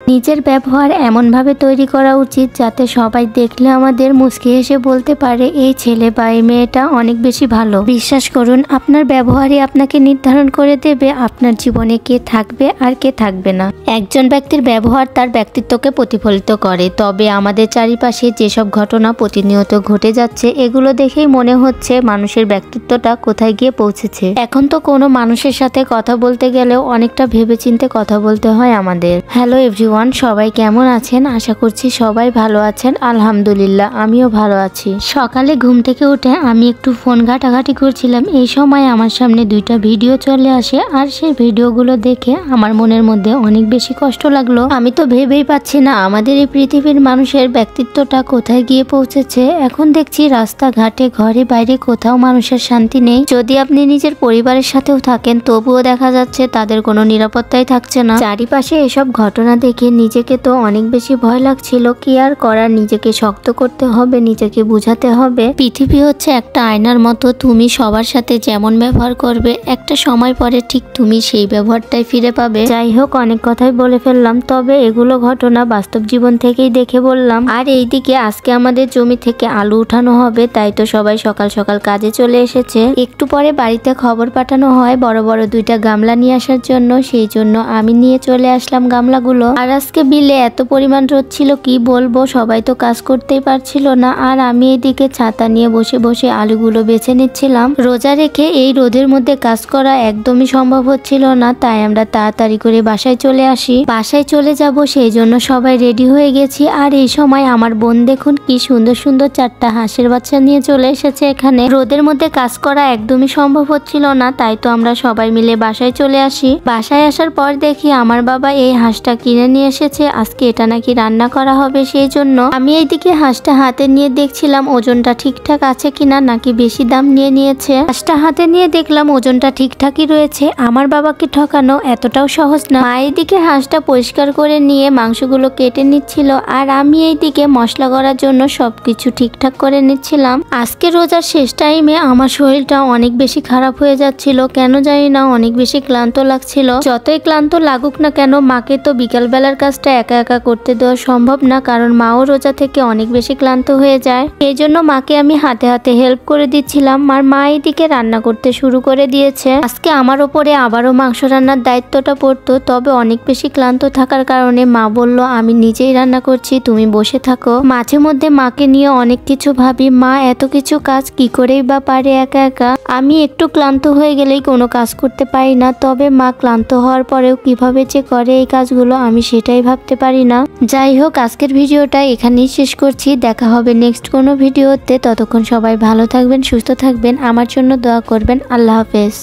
নিজের ব্যবহার এমনভাবে তৈরি করা উচিত যাতে সবাই দেখলে আমাদের মুচকি হেসে বলতে পারে এই ছেলে বা এই মেয়েটা অনেক বেশি ভালো। বিশ্বাস করুন, আপনার ব্যবহারই আপনাকে নির্ধারণ করে দেবে আপনার জীবনে কে থাকবে আর কে থাকবে না। একজন ব্যক্তির ব্যবহার তার ব্যক্তিত্বকে প্রতিফলিত করে। তবে আমাদের চারিপাশে যেসব ঘটনা প্রতিনিয়ত ঘটে যাচ্ছে, এগুলো দেখেই মনে হচ্ছে মানুষের ব্যক্তিত্বটা কোথায় গিয়ে পৌঁছেছে। এখন তো কোনো মানুষের সাথে কথা বলতে গেলেও অনেকটা ভেবেচিন্তে কথা বলতে হয় আমাদের। হ্যালো এভরিওয়ান, সবাই কেমন আছেন? আশা করছি সবাই ভালো আছেন। আলহামদুলিল্লাহ, আমিও ভালো আছি। সকালে ঘুম থেকে উঠে আমি একটু ফোন ঘাটাঘাটি করছিলাম। এই সময় আমার সামনে দুইটা ভিডিও চলে আসে, আর সেই ভিডিওগুলো দেখে আমার মনের মধ্যে অনেক বেশি কষ্ট লাগলো। আমি তো ভেবেই পাচ্ছি না আমাদের এই পৃথিবীর মানুষের ব্যক্তিত্বটা কোথায় গিয়ে পৌঁছেছে। এখন দেখছি রাস্তাঘাটে, ঘরে বাইরে কোথাও মানুষের শান্তি নেই। যদি আপনি নিজের পরিবারের সাথেও থাকেন, তবুও দেখা যাচ্ছে তাদের কোনো নিরাপত্তাই থাকছে না। চারিপাশে এসব ঘটনা দেখে নিজেকে তো অনেক বেশি ভয় লাগছিল। কি আর করার, নিজেকে শক্ত করতে হবে, নিজেকে বুঝাতে হবে পৃথিবী হচ্ছে একটা আয়নার মতো। তুমি সবার সাথে যেমন ব্যবহার করবে, একটা সময় পরে ঠিক তুমি সেই ব্যবহারটাই ফিরে পাবে। যাই হোক, অনেক কথাই বলে ফেললাম, তবে এগুলো ঘটনা বাস্তব জীবন থেকেই দেখে বললাম। আর এইদিকে আজকে আমাদের জমি থেকে আলু উঠানো হবে, তাই তো সবাই সকাল সকাল কাজে চলে এসেছে। একটু পরে বাড়িতে খবর পাঠানো হয় বড় বড় দুইটা গামলা নিয়ে আসার জন্য। সেই জন্য আমি নিয়ে চলে আসলাম গামলাগুলো। আর আজকে বিলে এত পরিমাণ রোদ ছিল, কি বলবো, সবাই তো কাজ করতেই পারছিল না। আর আমি এদিকে ছাতা নিয়ে বসে বসে আলুগুলো বেছে নিচ্ছিলাম। রোজা রেখে এই রোদের মধ্যে কাজ করা একদমই সম্ভব হচ্ছিল না, তাই আমরা তাড়াতাড়ি করে বাসায় চলে আসি। বাসায় চলে যাব, সেই জন্য সবাই রেডি হয়ে গেছি। আর এই সময় আমার বোন দেখুন কি সুন্দর সুন্দর 4টা হাঁসের বাচ্চা নিয়ে চলে এসেছে এখানে। রোদের মধ্যে কাজ করা একদমই সম্ভব হচ্ছিল না, তাই তো আমরা সবাই মিলে বাসায় চলে আসি। বাসায় আসার পর দেখি আমার বাবা এই হাঁসটা কিনে নিয়ে এসেছে। আজকে এটা নাকি রান্না করা হবে, সেই জন্য আমি এইদিকে হাঁসটা হাতে নিয়ে দেখছিলাম ওজনটা ঠিকঠাক আছে কিনা, নাকি বেশি দাম নিয়ে নিয়েছে। হাঁসটা হাতে নিয়ে দেখলাম ওজনটা ঠিকঠাকই রয়েছে। আমার বাবাকে ঠকানো এতটাও সহজ না। মা এইদিকে হাঁসটা পরিষ্কার করে নিয়ে মাংসগুলো কেটে নিচ্ছিল, আর আমি এইদিকে মশলা করার জন্য সবকিছু ঠিকঠাক করে নিচ্ছিলাম। আজকে রোজার শেষ টাইমে আমার শরীরটা অনেক বেশি খারাপ হয়ে যাচ্ছিল, কেন জানি না অনেক বেশি ক্লান্ত লাগছিল। যতই ক্লান্ত লাগুক না কেন, মাকে তো বিকাল বেলার কাজটা একা একা করতে দেওয়া সম্ভব না, কারণ মাও রোজা থেকে অনেক বেশি ক্লান্ত হয়ে যায়। এই জন্য মাকে আমি হাতে হাতে হেল্প করে দিচ্ছিলাম। আর মা এইদিকে রান্না করতে শুরু করে দিয়েছে। আজকে আমার ওপরে আবারও মাংস রান্নার দায়িত্বটা পড়তো, তবে অনেক বেশি ক্লান্ত থাকার কারণে মা বলল আমি নিজেই রান্না করছি, তুমি বসে থাকো। মাঝে মধ্যে মাকে নিয়ে অনেক কিছু ভাবি, মা এত কিছু কাজ কি করেই বা পারে একা একা। আমি একটু ক্লান্ত হয়ে গেলেই কোনো কাজ করতে পারি না, তবে মা ক্লান্ত হওয়ার পরেও কিভাবে যে করে এই কাজগুলো আমি সেটাই ভাবতে পারি না। যাই হোক, আজকের ভিডিওটা এখানেই শেষ করছি। দেখা হবে নেক্সট কোনো ভিডিওতে। ততক্ষণ সবাই ভালো থাকবেন, সুস্থ থাকবেন, আমার জন্য দোয়া করবেন। আল্লাহ হাফেজ।